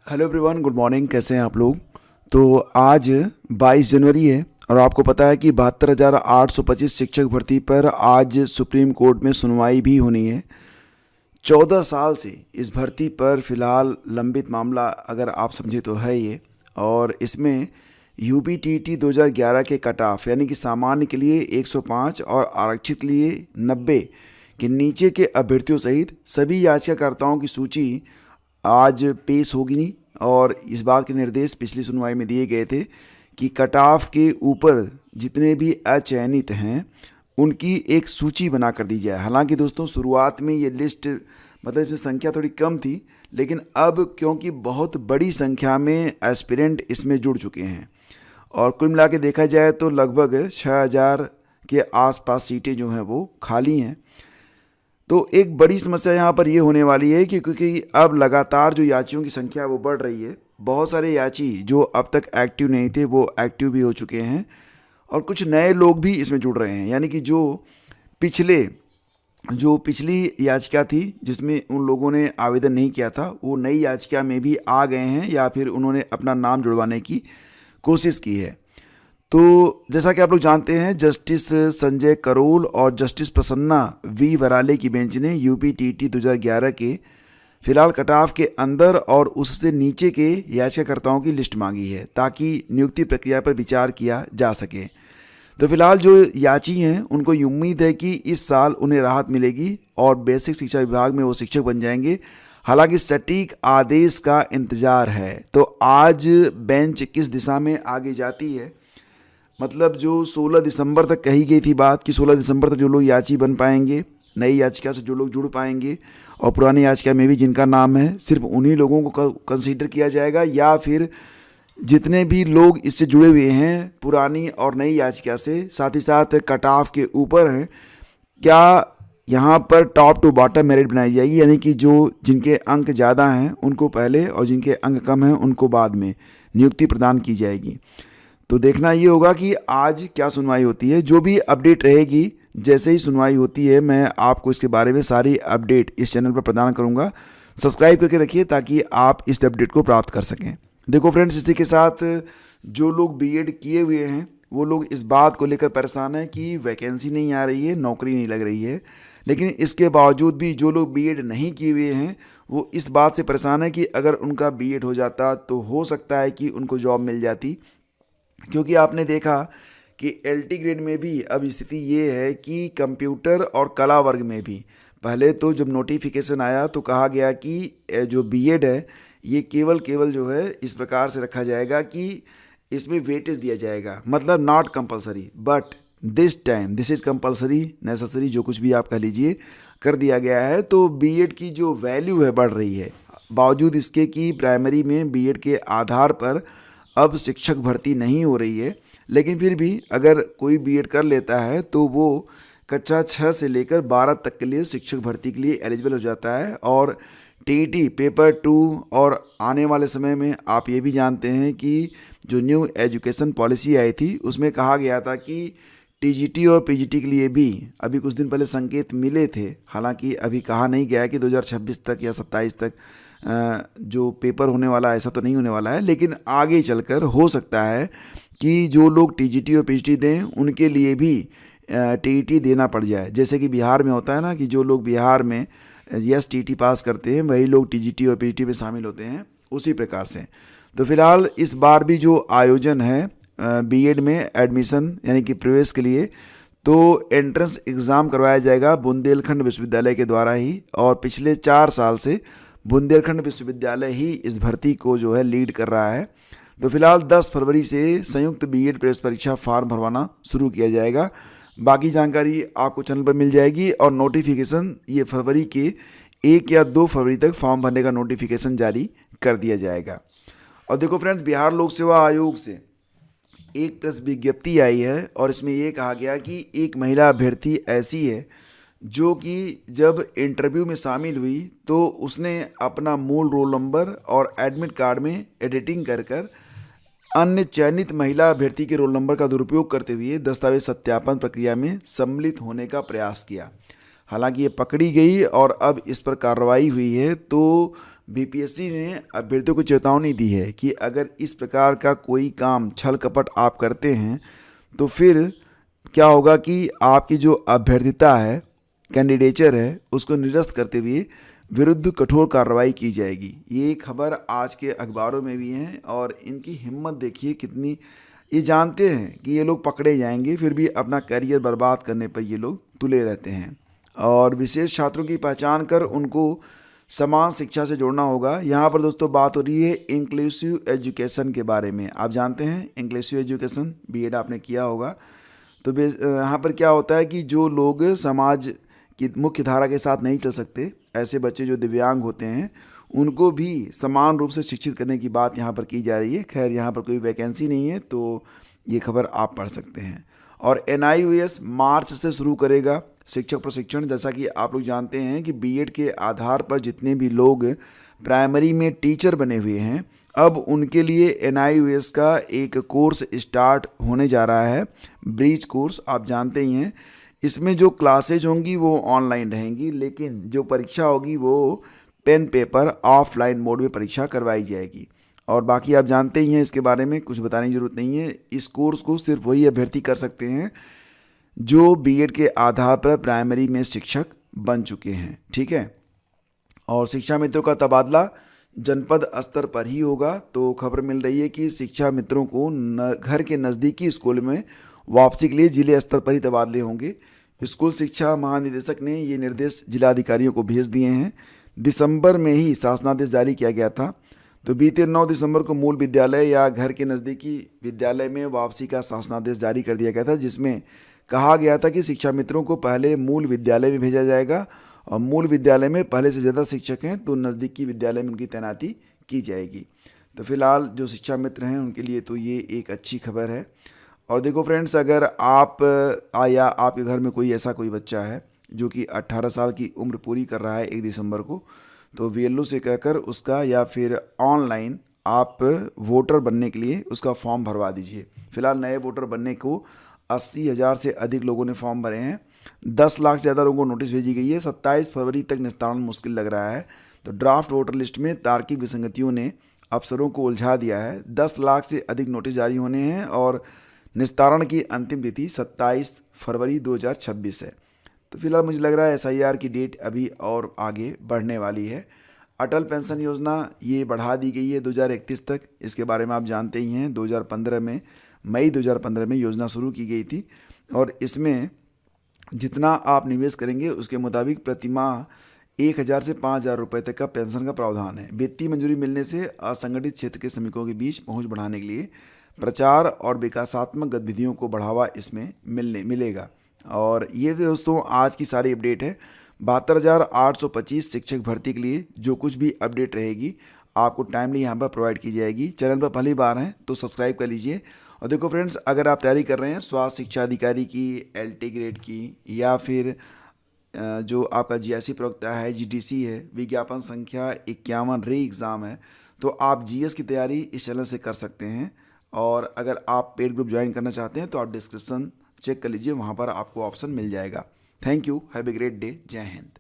Hello everyone, good morning. कैसे हैं आप लोग? तो आज 22 जनवरी है और आपको पता है कि 72,825 शिक्षक भर्ती पर आज सुप्रीम कोर्ट में सुनवाई भी होनी है। 14 साल से इस भर्ती पर फ़िलहाल लंबित मामला अगर आप समझे तो है ये। और इसमें यूपीटीटी 2011 के कट ऑफ यानी कि सामान्य के लिए 105 और आरक्षित के लिए 90 के नीचे के अभ्यर्थियों सहित सभी याचिकाकर्ताओं की सूची आज पेश होगी नहीं। और इस बात के निर्देश पिछली सुनवाई में दिए गए थे कि कट ऑफ के ऊपर जितने भी अचयनित हैं उनकी एक सूची बना कर दी जाए। हालांकि दोस्तों, शुरुआत में ये लिस्ट मतलब इसमें संख्या थोड़ी कम थी, लेकिन अब क्योंकि बहुत बड़ी संख्या में एस्पिरेंट इसमें जुड़ चुके हैं और कुल मिला के देखा जाए तो लगभग 6,000 के आसपास सीटें जो हैं वो खाली हैं। तो एक बड़ी समस्या यहाँ पर ये होने वाली है कि क्योंकि अब लगातार जो याचियों की संख्या वो बढ़ रही है, बहुत सारे याची जो अब तक एक्टिव नहीं थे वो एक्टिव भी हो चुके हैं और कुछ नए लोग भी इसमें जुड़ रहे हैं। यानी कि जो पिछली याचिका थी जिसमें उन लोगों ने आवेदन नहीं किया था, वो नई याचिका में भी आ गए हैं या फिर उन्होंने अपना नाम जुड़वाने की कोशिश की है। तो जैसा कि आप लोग जानते हैं, जस्टिस संजय करोल और जस्टिस प्रसन्ना वी वराले की बेंच ने यूपीटीटी 2011 के फिलहाल कट ऑफ के अंदर और उससे नीचे के याचिकाकर्ताओं की लिस्ट मांगी है ताकि नियुक्ति प्रक्रिया पर विचार किया जा सके। तो फिलहाल जो याची हैं उनको ये उम्मीद है कि इस साल उन्हें राहत मिलेगी और बेसिक शिक्षा विभाग में वो शिक्षक बन जाएंगे। हालांकि सटीक आदेश का इंतज़ार है। तो आज बेंच किस दिशा में आगे जाती है, मतलब जो 16 दिसंबर तक कही गई थी बात कि 16 दिसंबर तक जो लोग याची बन पाएंगे, नई याचिका से जो लोग जुड़ पाएंगे और पुरानी याचिका में भी जिनका नाम है, सिर्फ उन्हीं लोगों को कंसीडर किया जाएगा या फिर जितने भी लोग इससे जुड़े हुए हैं पुरानी और नई याचिका से, साथ ही साथ कट ऑफ के ऊपर हैं, क्या यहाँ पर टॉप टू बॉटम मेरिट बनाई जाएगी, यानी कि जो जिनके अंक ज़्यादा हैं उनको पहले और जिनके अंक कम हैं उनको बाद में नियुक्ति प्रदान की जाएगी। तो देखना ये होगा कि आज क्या सुनवाई होती है। जो भी अपडेट रहेगी, जैसे ही सुनवाई होती है, मैं आपको इसके बारे में सारी अपडेट इस चैनल पर प्रदान करूंगा। सब्सक्राइब करके रखिए ताकि आप इस अपडेट को प्राप्त कर सकें। देखो फ्रेंड्स, इसी के साथ जो लोग बीएड किए हुए हैं वो लोग इस बात को लेकर परेशान हैं कि वैकेंसी नहीं आ रही है, नौकरी नहीं लग रही है। लेकिन इसके बावजूद भी जो लोग बीएड नहीं किए हुए हैं वो इस बात से परेशान है कि अगर उनका बीएड हो जाता तो हो सकता है कि उनको जॉब मिल जाती। क्योंकि आपने देखा कि एलटी ग्रेड में भी अब स्थिति ये है कि कंप्यूटर और कला वर्ग में भी पहले तो जब नोटिफिकेशन आया तो कहा गया कि जो बीएड है ये केवल जो है इस प्रकार से रखा जाएगा कि इसमें वेटेज दिया जाएगा, मतलब not compulsory, but this time this is compulsory, necessary, जो कुछ भी आप कह लीजिए, कर दिया गया है। तो बीएड की जो वैल्यू है बढ़ रही है, बावजूद इसके कि प्राइमरी में बीएड के आधार पर अब शिक्षक भर्ती नहीं हो रही है। लेकिन फिर भी अगर कोई बीएड कर लेता है तो वो कक्षा 6 से लेकर 12 तक के लिए शिक्षक भर्ती के लिए एलिजिबल हो जाता है। और टीईटी पेपर 2 और आने वाले समय में आप ये भी जानते हैं कि जो न्यू एजुकेशन पॉलिसी आई थी उसमें कहा गया था कि टीजीटी और पीजीटी के लिए भी अभी कुछ दिन पहले संकेत मिले थे। हालांकि अभी कहा नहीं गया है कि 2026 तक या 27 तक जो पेपर होने वाला है, ऐसा तो नहीं होने वाला है, लेकिन आगे चलकर हो सकता है कि जो लोग टीजीटी और पीजीटी दें उनके लिए भी टीईटी देना पड़ जाए। जैसे कि बिहार में होता है ना कि जो लोग बिहार में यस टीईटी पास करते हैं वही लोग टीजीटी और पीजीटी में शामिल होते हैं, उसी प्रकार से। तो फिलहाल इस बार भी जो आयोजन है बीएड में एडमिशन यानी कि प्रवेश के लिए, तो एंट्रेंस एग्ज़ाम करवाया जाएगा बुंदेलखंड विश्वविद्यालय के द्वारा ही। और पिछले 4 साल से बुंदेलखंड विश्वविद्यालय ही इस भर्ती को जो है लीड कर रहा है। तो फिलहाल 10 फरवरी से संयुक्त बीएड प्रवेश परीक्षा फॉर्म भरवाना शुरू किया जाएगा। बाकी जानकारी आपको चैनल पर मिल जाएगी और नोटिफिकेशन ये फरवरी के 1 या 2 फरवरी तक फॉर्म भरने का नोटिफिकेशन जारी कर दिया जाएगा। और देखो फ्रेंड्स, बिहार लोक सेवा आयोग से एक प्रेस विज्ञप्ति आई है और इसमें ये कहा गया कि एक महिला अभ्यर्थी ऐसी है जो कि जब इंटरव्यू में शामिल हुई तो उसने अपना मूल रोल नंबर और एडमिट कार्ड में एडिटिंग कर अन्य चयनित महिला अभ्यर्थी के रोल नंबर का दुरुपयोग करते हुए दस्तावेज सत्यापन प्रक्रिया में सम्मिलित होने का प्रयास किया। हालांकि ये पकड़ी गई और अब इस पर कार्रवाई हुई है। तो बीपीएससी ने अभ्यर्थियों को चेतावनी दी है कि अगर इस प्रकार का कोई काम छल कपट आप करते हैं तो फिर क्या होगा कि आपकी जो अभ्यर्थिता है, कैंडिडेचर है, उसको निरस्त करते हुए विरुद्ध कठोर कार्रवाई की जाएगी। ये खबर आज के अखबारों में भी है और इनकी हिम्मत देखिए कितनी। ये जानते हैं कि ये लोग पकड़े जाएंगे, फिर भी अपना करियर बर्बाद करने पर ये लोग तुले रहते हैं। और विशेष छात्रों की पहचान कर उनको समान शिक्षा से जोड़ना होगा। यहाँ पर दोस्तों बात हो रही है इंक्लूसिव एजुकेशन के बारे में। आप जानते हैं इंक्लूसिव एजुकेशन, बीएड आपने किया होगा। तो यहाँ पर क्या होता है कि जो लोग समाज की मुख्य धारा के साथ नहीं चल सकते, ऐसे बच्चे जो दिव्यांग होते हैं, उनको भी समान रूप से शिक्षित करने की बात यहाँ पर की जा रही है। खैर यहाँ पर कोई वैकेंसी नहीं है, तो ये खबर आप पढ़ सकते हैं। और NIOS मार्च से शुरू करेगा शिक्षक प्रशिक्षण। जैसा कि आप लोग जानते हैं कि बीएड के आधार पर जितने भी लोग प्राइमरी में टीचर बने हुए हैं, अब उनके लिए NIOS का एक कोर्स स्टार्ट होने जा रहा है, ब्रीज कोर्स। आप जानते ही हैं इसमें जो क्लासेज होंगी वो ऑनलाइन रहेंगी, लेकिन जो परीक्षा होगी वो पेन पेपर ऑफलाइन मोड में परीक्षा करवाई जाएगी। और बाकी आप जानते ही हैं, इसके बारे में कुछ बताने की ज़रूरत नहीं है। इस कोर्स को सिर्फ वही अभ्यर्थी कर सकते हैं जो बीएड के आधार पर प्राइमरी में शिक्षक बन चुके हैं, ठीक है। और शिक्षा मित्रों का तबादला जनपद स्तर पर ही होगा। तो खबर मिल रही है कि शिक्षा मित्रों को घर के नज़दीकी स्कूल में वापसी के लिए जिले स्तर पर ही तबादले होंगे। स्कूल शिक्षा महानिदेशक ने ये निर्देश जिलाधिकारियों को भेज दिए हैं। दिसंबर में ही शासनादेश जारी किया गया था। तो बीते 9 दिसंबर को मूल विद्यालय या घर के नज़दीकी विद्यालय में वापसी का शासनादेश जारी कर दिया गया था, जिसमें कहा गया था कि शिक्षा मित्रों को पहले मूल विद्यालय में भेजा जाएगा और मूल विद्यालय में पहले से ज़्यादा शिक्षक हैं तो नज़दीकी विद्यालय में उनकी तैनाती की जाएगी। तो फिलहाल जो शिक्षा मित्र हैं उनके लिए तो ये एक अच्छी खबर है। और देखो फ्रेंड्स, अगर आप या आपके घर में कोई ऐसा कोई बच्चा है जो कि 18 साल की उम्र पूरी कर रहा है 1 दिसंबर को, तो VLO से कहकर उसका या फिर ऑनलाइन आप वोटर बनने के लिए उसका फॉर्म भरवा दीजिए। फिलहाल नए वोटर बनने को 80,000 से अधिक लोगों ने फॉर्म भरे हैं। 10 लाख से ज़्यादा लोगों को नोटिस भेजी गई है। 27 फरवरी तक निस्तारण मुश्किल लग रहा है। तो ड्राफ्ट वोटर लिस्ट में तार्किक विसंगतियों ने अफसरों को उलझा दिया है। 10 लाख से अधिक नोटिस जारी होने हैं और निस्तारण की अंतिम तिथि 27 फरवरी 2026 है। तो फिलहाल मुझे लग रहा है SIR की डेट अभी और आगे बढ़ने वाली है। अटल पेंशन योजना ये बढ़ा दी गई है 2031 तक। इसके बारे में आप जानते ही हैं, 2015 में मई 2015 में योजना शुरू की गई थी और इसमें जितना आप निवेश करेंगे उसके मुताबिक प्रति माह 1,000 से 5,000 रुपये तक का पेंशन का प्रावधान है। वित्तीय मंजूरी मिलने से असंगठित क्षेत्र के श्रमिकों के बीच पहुंच बढ़ाने के लिए प्रचार और विकासात्मक गतिविधियों को बढ़ावा इसमें मिलेगा। और ये दोस्तों आज की सारी अपडेट है। 72,825 शिक्षक भर्ती के लिए जो कुछ भी अपडेट रहेगी आपको टाइमली यहाँ पर प्रोवाइड की जाएगी। चैनल पर पहली बार हैं तो सब्सक्राइब कर लीजिए। और देखो फ्रेंड्स, अगर आप तैयारी कर रहे हैं स्वास्थ्य शिक्षा अधिकारी की, LT ग्रेड की, या फिर जो आपका GIC प्रवक्ता है, GDC है, विज्ञापन संख्या 51 री एग्ज़ाम है, तो आप GS की तैयारी इस चैनल से कर सकते हैं। और अगर आप पेड ग्रुप ज्वाइन करना चाहते हैं तो आप डिस्क्रिप्शन चेक कर लीजिए, वहाँ पर आपको ऑप्शन मिल जाएगा। Thank you, have a great day, जय हिंद।